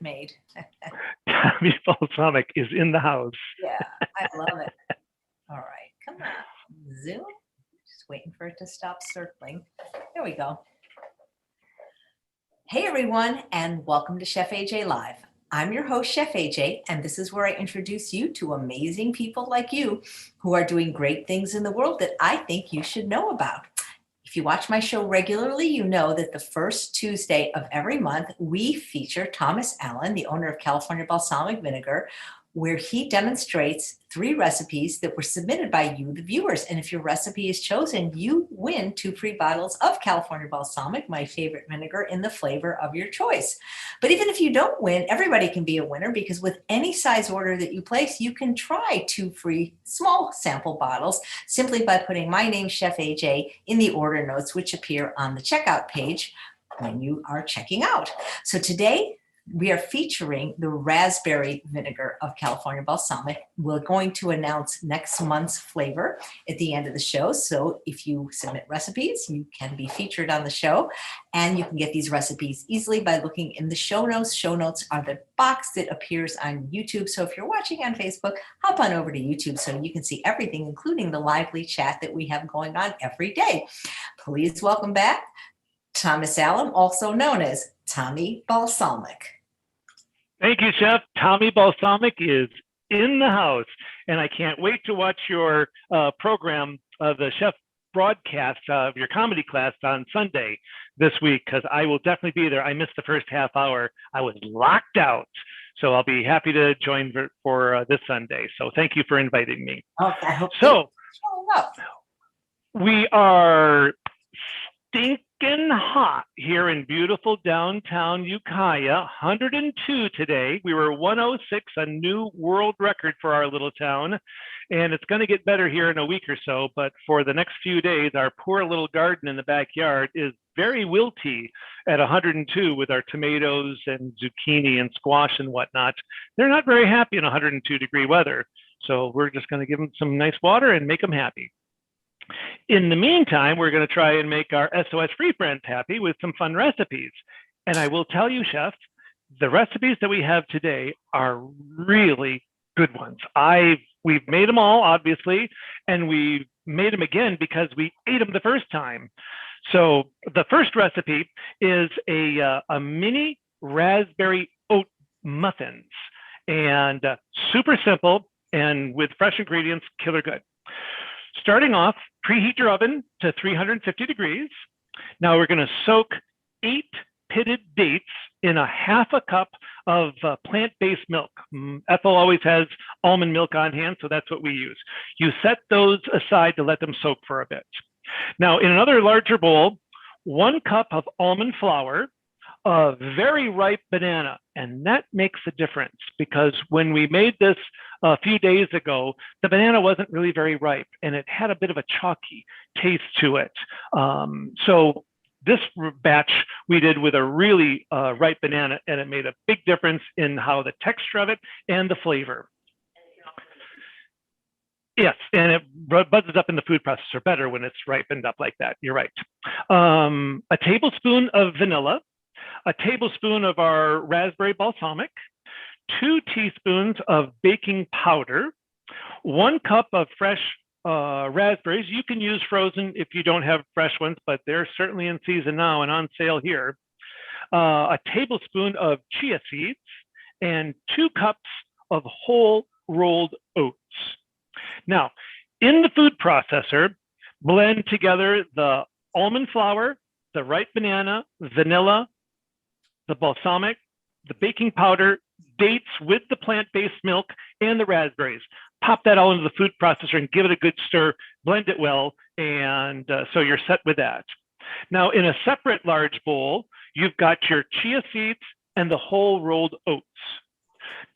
made. Tommy Balsamic is in the house. Yeah, I love it. All right, come on, Zoom. Just waiting for it to stop circling. There we go. Hey everyone, and welcome to Chef AJ Live. I'm your host, Chef AJ, and this is where I introduce you to amazing people like you who are doing great things in the world that I think you should know about. If you watch my show regularly, you know that the first Tuesday of every month, we feature Thomas Allen, the owner of California Balsamic Vinegar, where he demonstrates 3 recipes that were submitted by you, the viewers. And if your recipe is chosen, you win 2 free bottles of California Balsamic, my favorite vinegar, in the flavor of your choice. But even if you don't win, everybody can be a winner, because with any size order that you place, you can try 2 free small sample bottles simply by putting my name, Chef AJ, in the order notes, which appear on the checkout page when you are checking out. So today, we are featuring the raspberry vinegar of California Balsamic. We're going to announce next month's flavor at the end of the show. So if you submit recipes, you can be featured on the show. And you can get these recipes easily by looking in the show notes. Show notes are the box that appears on YouTube. So if you're watching on Facebook, hop on over to YouTube so you can see everything, including the lively chat that we have going on every day. Please welcome back Thomas Allen, also known as Tommy Balsamic. Thank you, Chef. Tommy Balsamic is in the house, and I can't wait to watch your program, the Chef broadcast of your comedy class on Sunday this week, because I will definitely be there. I missed the first half hour. I was locked out, so I'll be happy to join for this Sunday. So thank you for inviting me. Oh, I hope so we are stinking hot here in beautiful downtown Ukiah. 102 today. We were 106, a new world record for our little town. And it's going to get better here in a week or so. But for the next few days, our poor little garden in the backyard is very wilty at 102 with our tomatoes and zucchini and squash and whatnot. They're not very happy in 102-degree weather. So we're just going to give them some nice water and make them happy. In the meantime, we're going to try and make our SOS Free friends happy with some fun recipes. And I will tell you, Chef, the recipes that we have today are really good ones. We've made them all, obviously, and we made them again because we ate them the first time. So the first recipe is a mini raspberry oat muffins, and super simple and with fresh ingredients, killer good. Starting off, preheat your oven to 350 degrees. Now we're going to soak 8 pitted dates in a half a cup of plant-based milk. Ethel always has almond milk on hand, so that's what we use. You set those aside to let them soak for a bit. Now in another larger bowl, 1 cup of almond flour, a very ripe banana, and that makes a difference because when we made this a few days ago, the banana wasn't really very ripe and it had a bit of a chalky taste to it. So this batch we did with a really ripe banana, and it made a big difference in how the texture of it and the flavor. Yes, and it buzzes up in the food processor better when it's ripened up like that. You're right. A tablespoon of vanilla, a tablespoon of our raspberry balsamic, 2 teaspoons of baking powder, 1 cup of fresh raspberries. You can use frozen if you don't have fresh ones, but they're certainly in season now and on sale here. A tablespoon of chia seeds, and 2 cups of whole rolled oats. Now, in the food processor, blend together the almond flour, the ripe banana, vanilla, the balsamic, the baking powder, dates with the plant-based milk, and the raspberries. Pop that all into the food processor and give it a good stir, blend it well, and so you're set with that. Now, in a separate large bowl, you've got your chia seeds and the whole rolled oats.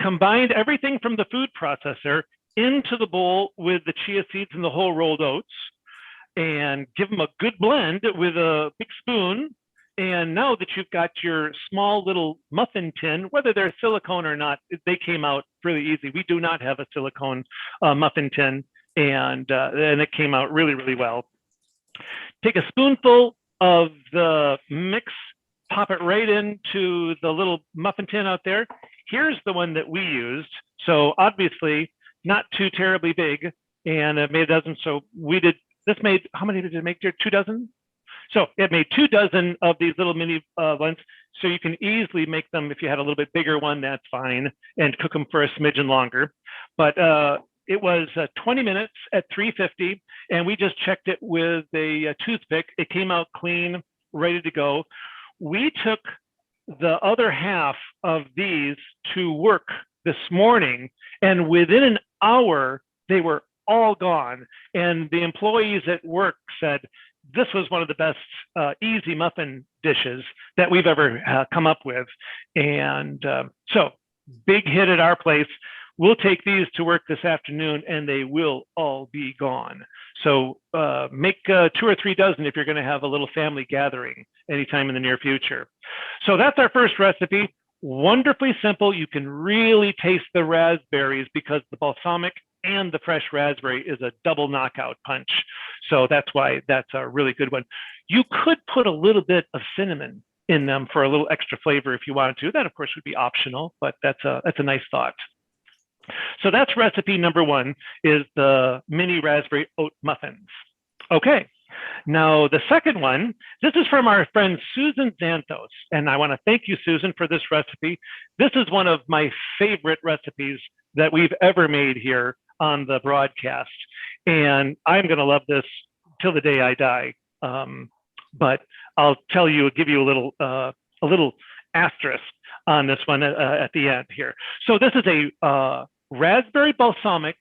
Combine everything from the food processor into the bowl with the chia seeds and the whole rolled oats, and give them a good blend with a big spoon. And now that you've got your small little muffin tin, whether they're silicone or not, they came out really easy. We do not have a silicone muffin tin, and it came out really, really well. Take a spoonful of the mix pop it right into the little muffin tin out there. Here's the one that we used. So obviously not too terribly big, and it made a dozen. So we did, this made, how many did it make there? 2 dozen? So it made 2 dozen of these little mini ones. So you can easily make them, if you had a little bit bigger one, that's fine, and cook them for a smidgen longer. But it was 20 minutes at 350, and we just checked it with a toothpick. It came out clean, ready to go. We took the other half of these to work this morning, and within an hour, they were all gone. And the employees at work said, this was one of the best easy muffin dishes that we've ever come up with. And so big hit at our place. We'll take these to work this afternoon, and they will all be gone. So make 2 or 3 dozen if you're going to have a little family gathering anytime in the near future. So that's our first recipe. Wonderfully simple. You can really taste the raspberries because the balsamic and the fresh raspberry is a double knockout punch. So that's why that's a really good one. You could put a little bit of cinnamon in them for a little extra flavor if you wanted to. That, of course, would be optional, but that's a nice thought. So that's recipe number 1, is the mini raspberry oat muffins. Okay, now the second one, this is from our friend Susan Xanthos, and I want to thank you, Susan, for this recipe. This is one of my favorite recipes that we've ever made here on the broadcast, and I'm going to love this till the day I die. But I'll tell you, give you a little asterisk on this one at the end here. So this is a raspberry balsamic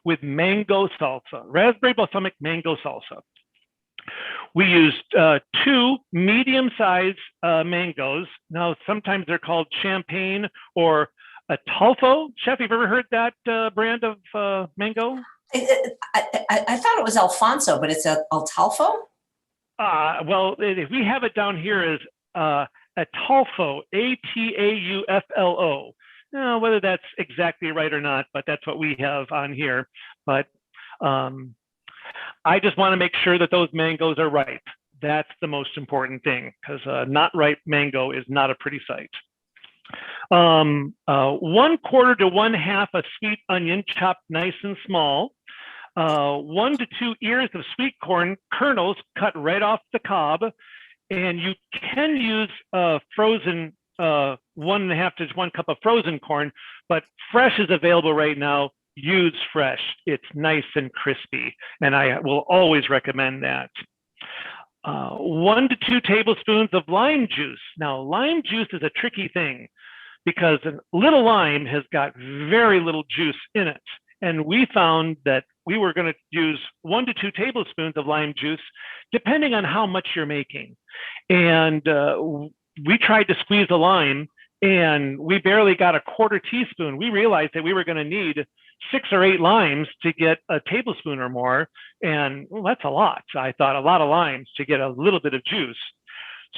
with mango salsa, raspberry balsamic mango salsa. We used 2 medium-sized mangoes. Now, sometimes they're called champagne or Atulfo. Chef, you've ever heard that brand of mango? I thought it was Alfonso, but it's a Atulfo? Well, we have it down here as Atulfo, Atauflo. Now, whether that's exactly right or not, but that's what we have on here. But I just want to make sure that those mangoes are ripe. That's the most important thing, because not ripe mango is not a pretty sight. 1/4 to 1/2 a sweet onion chopped nice and small. 1 to 2 ears of sweet corn kernels cut right off the cob. And you can use frozen 1.5 to 1 cup of frozen corn, but fresh is available right now. Use fresh. It's nice and crispy, and I will always recommend that. 1 to 2 tablespoons of lime juice. Now, lime juice is a tricky thing because a little lime has got very little juice in it. And we found that we were going to use 1 to 2 tablespoons of lime juice, depending on how much you're making. And we tried to squeeze a lime, and we barely got a 1/4 teaspoon. We realized that we were going to need 6 or 8 limes to get a tablespoon or more. And well, that's a lot. I thought a lot of limes to get a little bit of juice.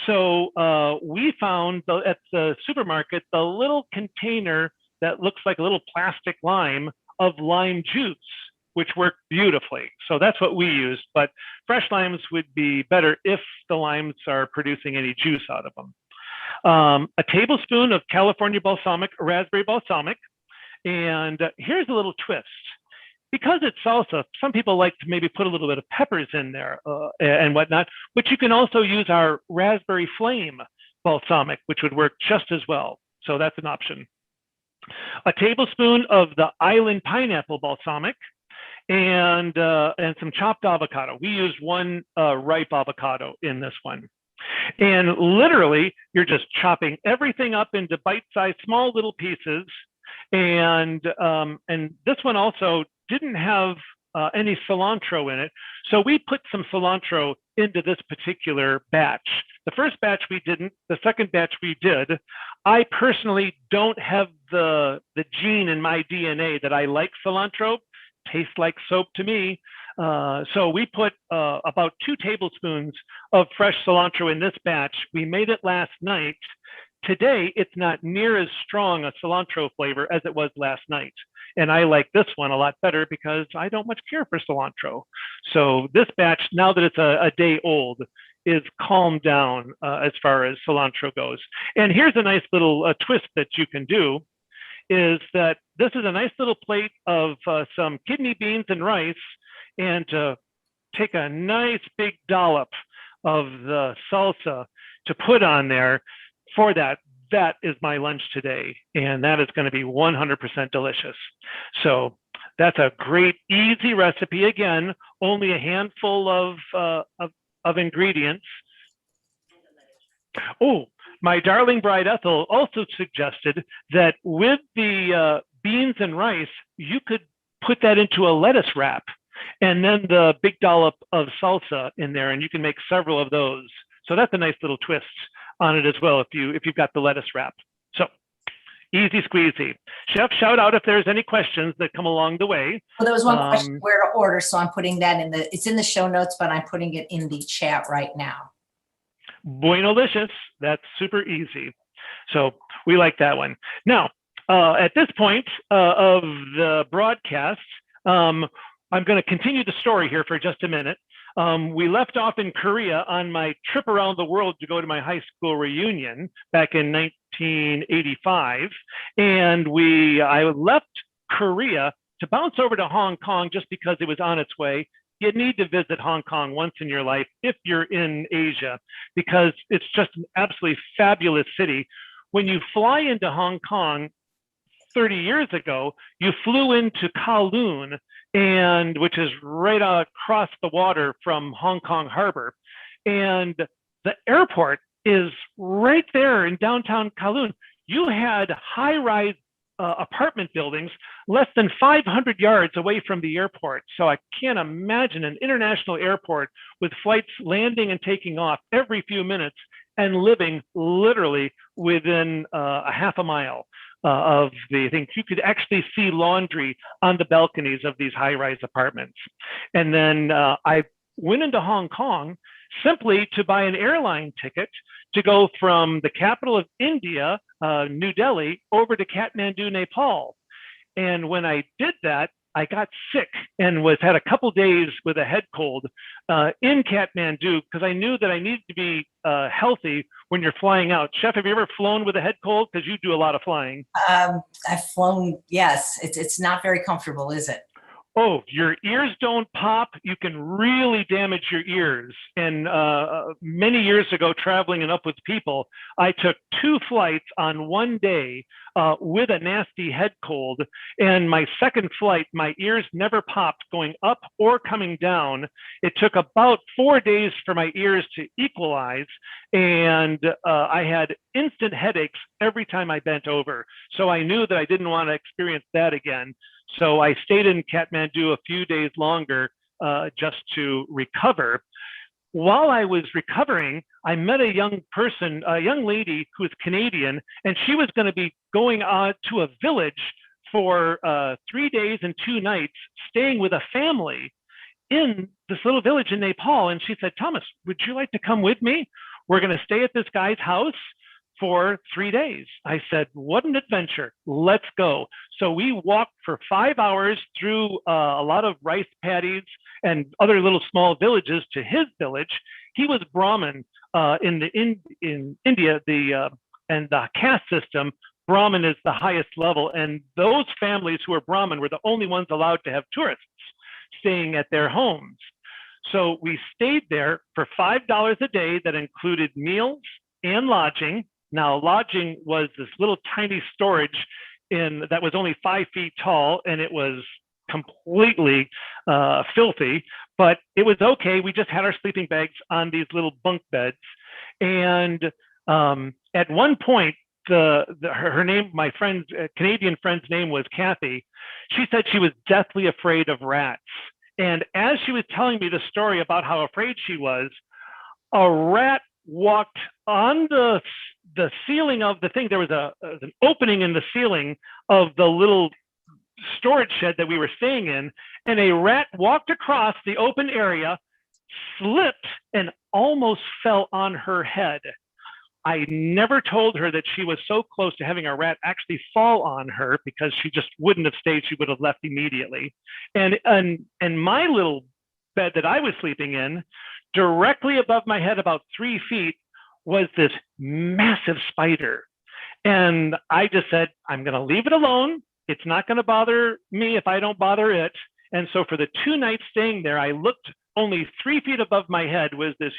So we found at the supermarket the little container that looks like a little plastic lime of lime juice, which worked beautifully. So that's what we used, but fresh limes would be better if the limes are producing any juice out of them. A tablespoon of California balsamic, raspberry balsamic. And here's a little twist. Because it's salsa, some people like to maybe put a little bit of peppers in there and whatnot, but you can also use our raspberry flame balsamic, which would work just as well. So that's an option. A tablespoon of the island pineapple balsamic, and some chopped avocado. We used 1 ripe avocado in this one. And literally, you're just chopping everything up into bite-sized small little pieces. And this one also didn't have any cilantro in it. So we put some cilantro into this particular batch. The first batch we didn't, the second batch we did. I personally don't have the gene in my DNA that I like cilantro. Tastes like soap to me. So we put about 2 tablespoons of fresh cilantro in this batch. We made it last night. Today, it's not near as strong a cilantro flavor as it was last night. And I like this one a lot better because I don't much care for cilantro. So this batch, now that it's a day old, is calmed down as far as cilantro goes. And here's a nice little twist that you can do, is that this is a nice little plate of some kidney beans and rice, and to take a nice big dollop of the salsa to put on there for that. That is my lunch today, and that is going to be 100% delicious. So that's a great, easy recipe. Again, only a handful of ingredients. Oh, my darling bride Ethel also suggested that with the beans and rice, you could put that into a lettuce wrap, and then the big dollop of salsa in there, and you can make several of those. So that's a nice little twist on it as well, if you've got the lettuce wrap. So easy squeezy. Chef, shout out if there's any questions that come along the way. Well, there was one question where to order, so I'm putting that in it's in the show notes, but I'm putting it in the chat right now. Buenolicious. That's super easy. So we like that one. Now, at this point of the broadcast, I'm going to continue the story here for just a minute. We left off in Korea on my trip around the world to go to my high school reunion back in 1985. And I left Korea to bounce over to Hong Kong just because it was on its way. You need to visit Hong Kong once in your life if you're in Asia, because it's just an absolutely fabulous city. When you fly into Hong Kong 30 years ago, you flew into Kowloon, which is right across the water from Hong Kong Harbor. And the airport is right there in downtown Kowloon. You had high-rise apartment buildings less than 500 yards away from the airport. So I can't imagine an international airport with flights landing and taking off every few minutes and living literally within a half a mile of the thing. You could actually see laundry on the balconies of these high-rise apartments. And then I went into Hong Kong simply to buy an airline ticket to go from the capital of India, New Delhi, over to Kathmandu, Nepal. And when I did that, I got sick and had a couple days with a head cold in Kathmandu, because I knew that I needed to be healthy when you're flying out. Chef, have you ever flown with a head cold? Because you do a lot of flying. I've flown, yes. It's not very comfortable, is it? Oh, your ears don't pop. You can really damage your ears. And many years ago, traveling and up with people, I took 2 flights on one day with a nasty head cold. And my second flight, my ears never popped going up or coming down. It took about 4 days for my ears to equalize. And I had instant headaches every time I bent over. So I knew that I didn't want to experience that again. So I stayed in Kathmandu a few days longer just to recover. While I was recovering, I met a young lady who was Canadian, and she was going to be going to a village for 3 days and 2 nights, staying with a family in this little village in Nepal. And she said, Thomas, would you like to come with me? We're going to stay at this guy's house for 3 days. I said, what an adventure. Let's go. So we walked for 5 hours through a lot of rice paddies and other little small villages to his village. He was Brahmin in India, and the caste system. Brahmin is the highest level, and those families who are Brahmin were the only ones allowed to have tourists staying at their homes. So we stayed there for $5 a day. That included meals and lodging. Now, lodging was this little tiny storage that was only 5 feet tall, and it was completely filthy, but it was okay. We just had our sleeping bags on these little bunk beds. And at one point, her name, my friend's Canadian friend's name was Kathy. She said she was deathly afraid of rats. And as she was telling me the story about how afraid she was, a rat walked on the ceiling of the thing. There was an opening in the ceiling of the little storage shed that we were staying in, and a rat walked across the open area, slipped, and almost fell on her head. I never told her that she was so close to having a rat actually fall on her, because she just wouldn't have stayed. She would have left immediately. And my little bed that I was sleeping in, directly above my head, about 3 feet, was this massive spider. And I just said, I'm going to leave it alone. It's not going to bother me if I don't bother it. And so for the 2 nights staying there, I looked only 3 feet above my head was this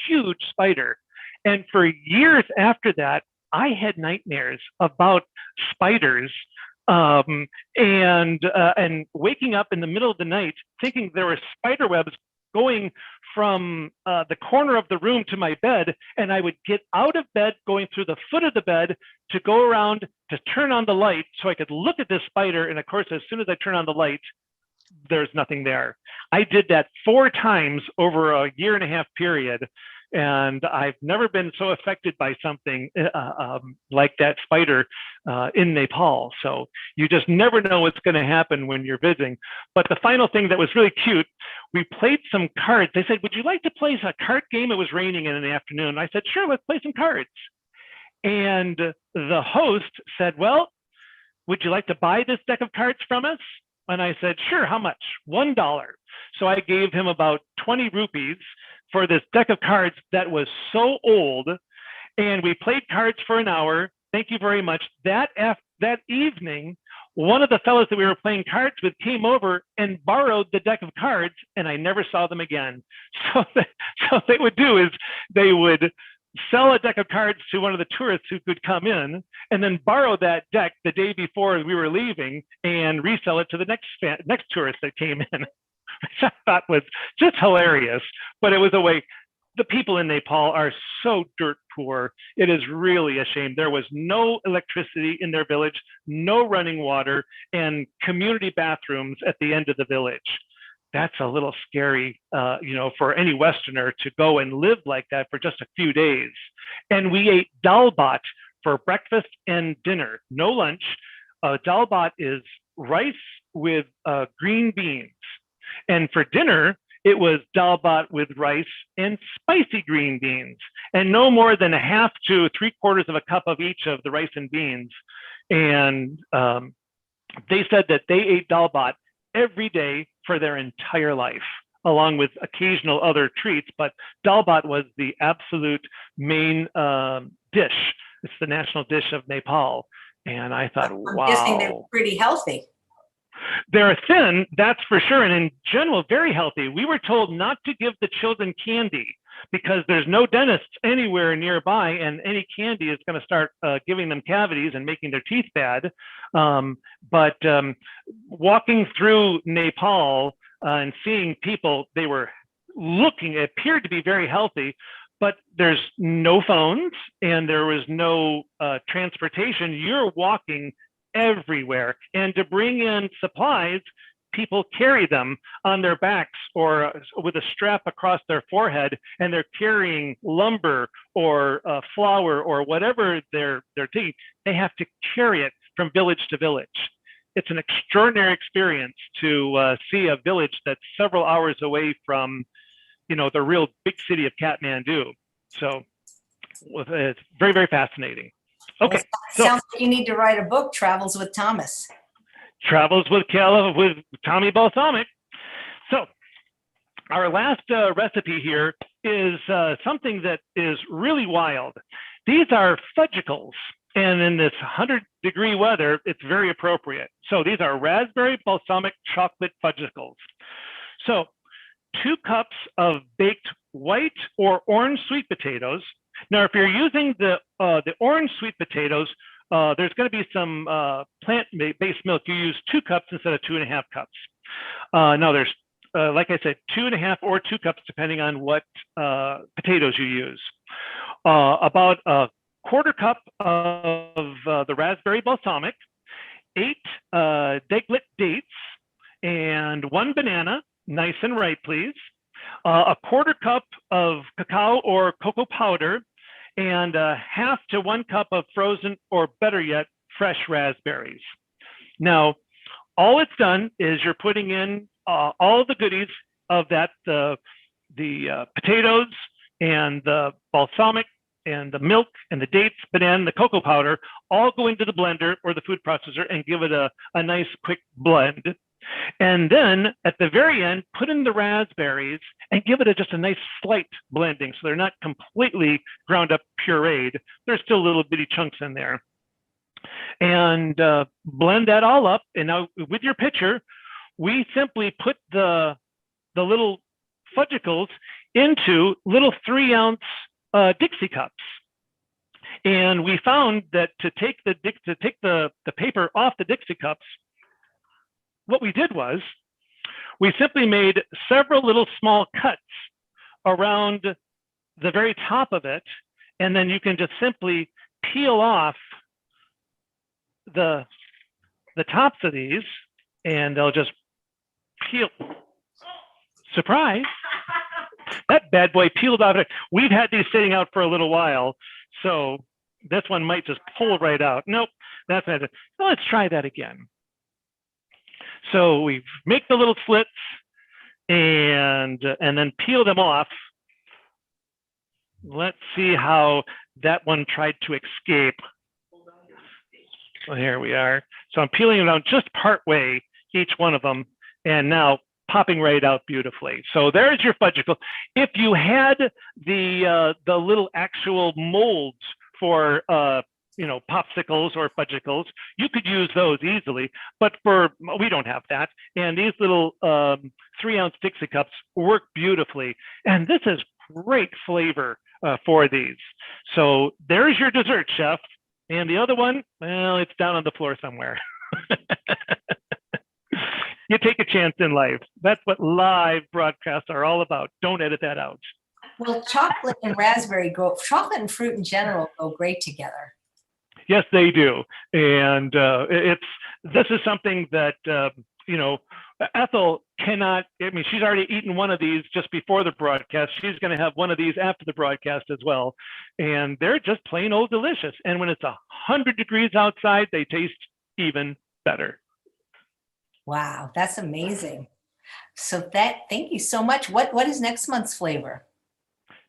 huge spider. And for years after that, I had nightmares about spiders, and waking up in the middle of the night thinking there were spider webs going from the corner of the room to my bed, and I would get out of bed, going through the foot of the bed to go around to turn on the light so I could look at this spider. And of course, as soon as I turn on the light, there's nothing there. I did that 4 times over a 1.5-year period. And I've never been so affected by something like that spider in Nepal. So you just never know what's going to happen when you're visiting. But the final thing that was really cute, we played some cards. They said, would you like to play a card game? It was raining in the afternoon. I said, sure, let's play some cards. And the host said, well, would you like to buy this deck of cards from us? And I said, sure, how much? $1. So I gave him about 20 rupees for this deck of cards that was so old. And we played cards for an hour. Thank you very much. That evening, one of the fellows that we were playing cards with came over and borrowed the deck of cards, and I never saw them again. So what they would do is they would sell a deck of cards to one of the tourists who could come in, and then borrow that deck the day before we were leaving and resell it to the next tourist that came in. Which I thought was just hilarious, but it was a way. The people in Nepal are so dirt poor. It is really a shame. There was no electricity in their village, no running water, and community bathrooms at the end of the village. That's a little scary, for any Westerner to go and live like that for just a few days. And we ate dal bhat for breakfast and dinner, no lunch. Dal bhat is rice with green beans. And for dinner, it was dal bhat with rice and spicy green beans, and no more than 1/2 to 3/4 of a cup of each of the rice and beans. And they said that they ate dal bhat every day for their entire life, along with occasional other treats. But dal bhat was the absolute main dish. It's the national dish of Nepal. And I thought, wow. I'm guessing they're pretty healthy. They're thin, that's for sure, and in general, very healthy. We were told not to give the children candy because there's no dentists anywhere nearby, and any candy is going to start giving them cavities and making their teeth bad. But walking through Nepal and seeing people, they were appeared to be very healthy, but there's no phones and there was no transportation. You're walking everywhere, and to bring in supplies, people carry them on their backs or with a strap across their forehead, and they're carrying lumber or flour or whatever they're taking. They have to carry it from village to village. It's an extraordinary experience to see a village that's several hours away from, the real big city of Kathmandu. So it's very, very fascinating. Okay. Well, sounds like you need to write a book, Travels with Thomas. Travels with Tommy Balsamic. So our last recipe here is something that is really wild. These are Fudgesicles, and in this 100-degree weather, it's very appropriate. So these are raspberry balsamic chocolate Fudgesicles. So 2 cups of baked white or orange sweet potatoes. Now, if you're using the orange sweet potatoes, there's going to be some plant-based milk. You use 2 cups instead of 2.5 cups. Now, there's, like I said, 2.5 or 2 cups, depending on what potatoes you use. About a 1/4 cup of the raspberry balsamic, 8 deglet dates, and 1 banana, nice and ripe, please. A 1/4 cup of cacao or cocoa powder, and 1/2 to 1 cup of frozen, or better yet, fresh raspberries. Now, all it's done is you're putting in all the goodies of that, the potatoes and the balsamic and the milk and the dates, banana, and the cocoa powder, all go into the blender or the food processor and give it a nice quick blend. And then at the very end, put in the raspberries and give it just a nice slight blending. So they're not completely ground up pureed. There's still little bitty chunks in there. And blend that all up. And now with your pitcher, we simply put the little Fudgesicles into little 3-ounce Dixie cups. And we found that to take the paper off the Dixie cups, what we did was we simply made several little small cuts around the very top of it, and then you can just simply peel off the tops of these, and they'll just peel. Surprise! That bad boy peeled out. We've had these sitting out for a little while, so this one might just pull right out. Nope, that's not it. So let's try that again. So we make the little slits and then peel them off. Let's see how that one tried to escape. Well, here we are. So I'm peeling them down just part way, each one of them, and now popping right out beautifully. So there's your Fudgesicle. If you had the little actual molds for popsicles or Fudgesicles, you could use those easily. But we don't have that. And these little 3-ounce Dixie cups work beautifully. And this is great flavor for these. So there's your dessert, chef. And the other one, well, it's down on the floor somewhere. You take a chance in life. That's what live broadcasts are all about. Don't edit that out. Well, chocolate and chocolate and fruit in general go great together. Yes, they do. And this is something that, Ethel cannot, she's already eaten one of these just before the broadcast. She's going to have one of these after the broadcast as well. And they're just plain old delicious. And when it's 100 degrees outside, they taste even better. Wow, that's amazing. So thank you so much. What is next month's flavor?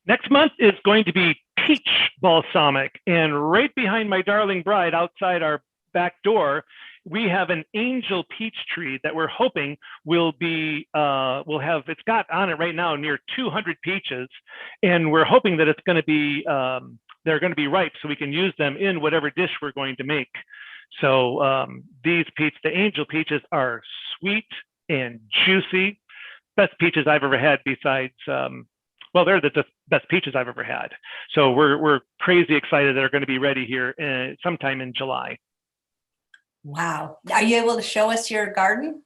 Next month is going to be peach balsamic. And right behind my darling bride outside our back door, we have an angel peach tree that we're hoping it's got on it right now near 200 peaches. And we're hoping that it's going to be, they're going to be ripe so we can use them in whatever dish we're going to make. So the angel peaches are sweet and juicy. Best peaches I've ever had besides, they're the best peaches I've ever had. So we're crazy excited they're going to be ready here sometime in July. Wow. Are you able to show us your garden?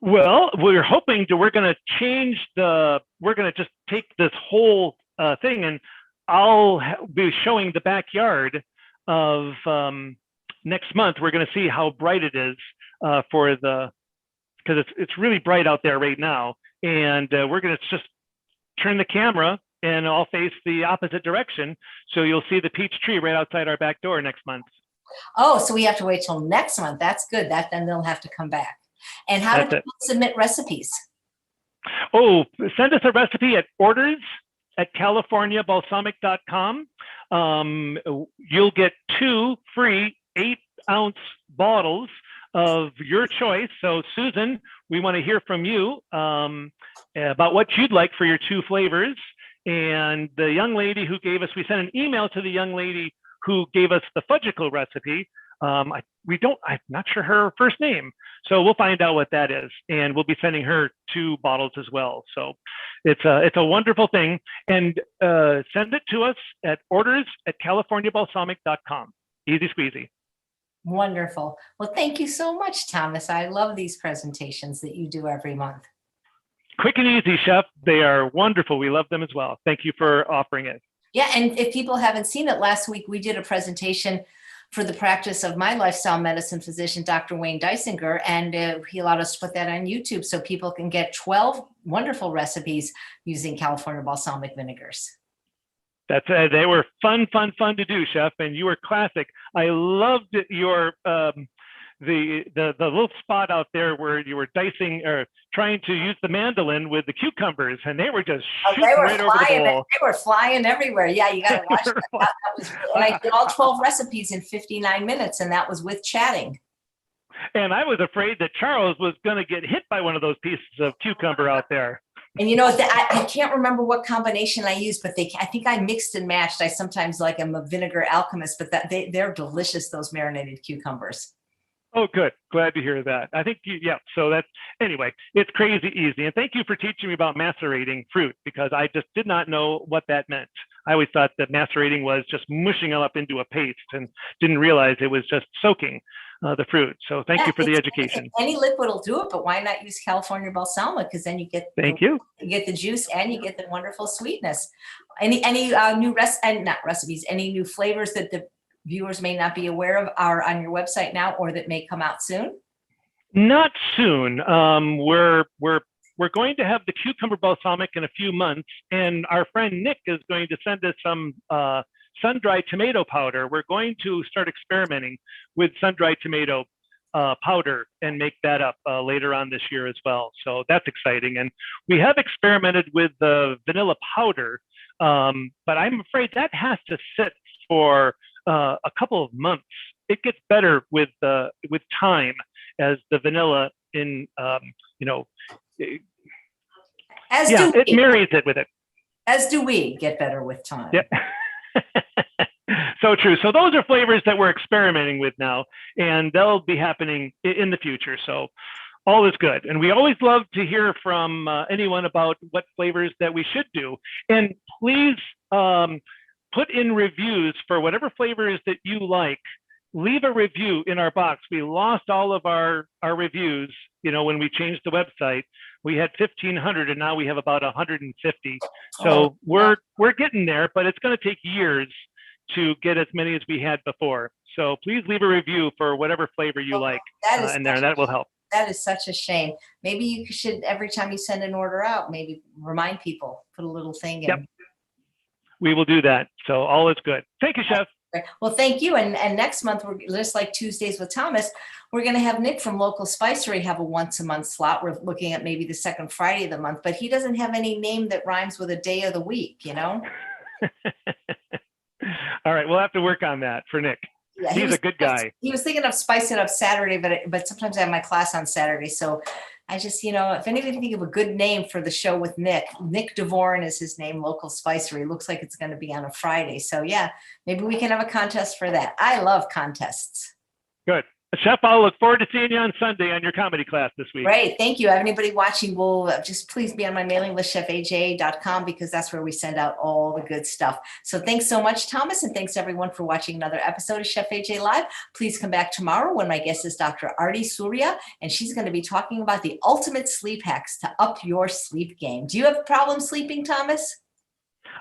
Well, we're hoping we're going to just take this whole thing, and I'll be showing the backyard of next month. We're going to see how bright it is because it's really bright out there right now. And we're going to just turn the camera and I'll face the opposite direction. So you'll see the peach tree right outside our back door next month. Oh, so we have to wait till next month. That's good. Then they'll have to come back. And how do people submit recipes? Oh, send us a recipe at orders@californiabalsamic.com. You'll get 2 free 8-ounce bottles of your choice. So Susan, we want to hear from you about what you'd like for your 2 flavors. And the young lady who we sent an email to the young lady who gave us the Fudgesicle recipe. I'm not sure her first name. So we'll find out what that is. And we'll be sending her 2 bottles as well. So it's a wonderful thing. And send it to us at orders@californiabalsamic.com. Easy squeezy. Wonderful. Well, thank you so much, Thomas. I love these presentations that you do every month. Quick and easy, Chef. They are wonderful. We love them as well. Thank you for offering it. Yeah, and if people haven't seen it, last week we did a presentation for the practice of my lifestyle medicine physician, Dr. Wayne Dysinger, and he allowed us to put that on YouTube so people can get 12 wonderful recipes using California balsamic vinegars. They were fun to do, Chef, and you were classic. I loved your the little spot out there where you were dicing or trying to use the mandolin with the cucumbers, and they were just shooting right over the bowl. They were flying everywhere. Yeah, you got to watch that. And I did all 12 recipes in 59 minutes, and that was with chatting. And I was afraid that Charles was going to get hit by one of those pieces of cucumber out there. And you know, I can't remember what combination I used, but I think I mixed and matched. I sometimes like I'm a vinegar alchemist, but they're delicious, those marinated cucumbers. Oh, good. Glad to hear that. I think, yeah. So that's, anyway, it's crazy easy. And thank you for teaching me about macerating fruit, because I just did not know what that meant. I always thought that macerating was just mushing them up into a paste and didn't realize it was just soaking the fruit. So thank you for the education. Any liquid will do it, but why not use California balsamic? Because then you get you get the juice and you get the wonderful sweetness. Any new recipes, any new flavors that the viewers may not be aware of are on your website now, or that may come out soon? Not soon. We're going to have the cucumber balsamic in a few months, and our friend Nick is going to send us some sun-dried tomato powder. We're going to start experimenting with sun-dried tomato powder and make that up later on this year as well. So that's exciting. And we have experimented with the vanilla powder, but I'm afraid that has to sit for a couple of months. It gets better with time as the vanilla it marries it with it. As do we get better with time. Yeah. So true. So those are flavors that we're experimenting with now, and they'll be happening in the future. So all is good. And we always love to hear from anyone about what flavors that we should do. And please put in reviews for whatever flavors that you like. Leave a review in our box. We lost all of our reviews, when we changed the website. We had 1,500 and now we have about 150. So we're getting there, but it's going to take years to get as many as we had before. So please leave a review for whatever flavor you like in there, and that will help. That is such a shame. Maybe you should, every time you send an order out, maybe remind people, put a little thing in. Yep. We will do that. So all is good. Thank you, Chef. Well, thank you. And next month, we're just like Tuesdays with Thomas, we're going to have Nick from Local Spicery have a once-a-month slot. We're looking at maybe the second Friday of the month, but he doesn't have any name that rhymes with a day of the week, All right, we'll have to work on that for Nick. Yeah, he's a good guy. He was thinking of spicing up Saturday, but sometimes I have my class on Saturday. So I just, if anybody can think of a good name for the show with Nick DeVoren is his name, Local Spicery. Looks like it's going to be on a Friday. So yeah, maybe we can have a contest for that. I love contests. Good. Chef, I'll look forward to seeing you on Sunday on your comedy class this week. Great. Thank you. Anybody watching will just please be on my mailing list, chefaj.com, because that's where we send out all the good stuff. So thanks so much, Thomas. And thanks everyone for watching another episode of Chef AJ Live. Please come back tomorrow when my guest is Dr. Arti Surya, and she's going to be talking about the ultimate sleep hacks to up your sleep game. Do you have problems sleeping, Thomas?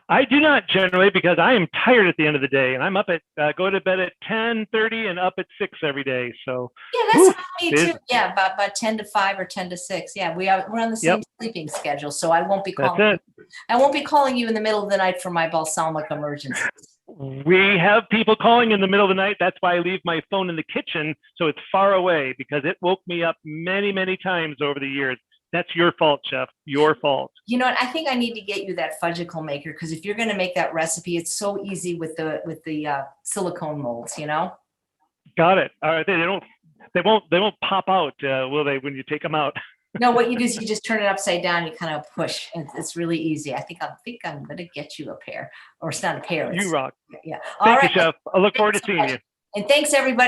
I do not generally, because I am tired at the end of the day, and I'm up at go to bed at 10:30 and up at 6 every day. So yeah, that's me too. Yeah, about 10 to 5 or 10 to 6. Yeah, we're on the same sleeping schedule, so I won't be calling. I won't be calling you in the middle of the night for my balsamic emergencies. We have people calling in the middle of the night. That's why I leave my phone in the kitchen, so it's far away, because it woke me up many, many times over the years. That's your fault, Chef. Your fault. You know what? I think I need to get you that fudgicle maker, because if you're going to make that recipe, it's so easy with the silicone molds. Got it. All right. They won't pop out, will they? When you take them out. No, what you do is you just turn it upside down. You kind of push, and it's really easy. I think I'm going to get you a pair, or it's not a pair. You rock. Yeah. Thank you, Chef. I look forward to seeing you. And thanks, everybody.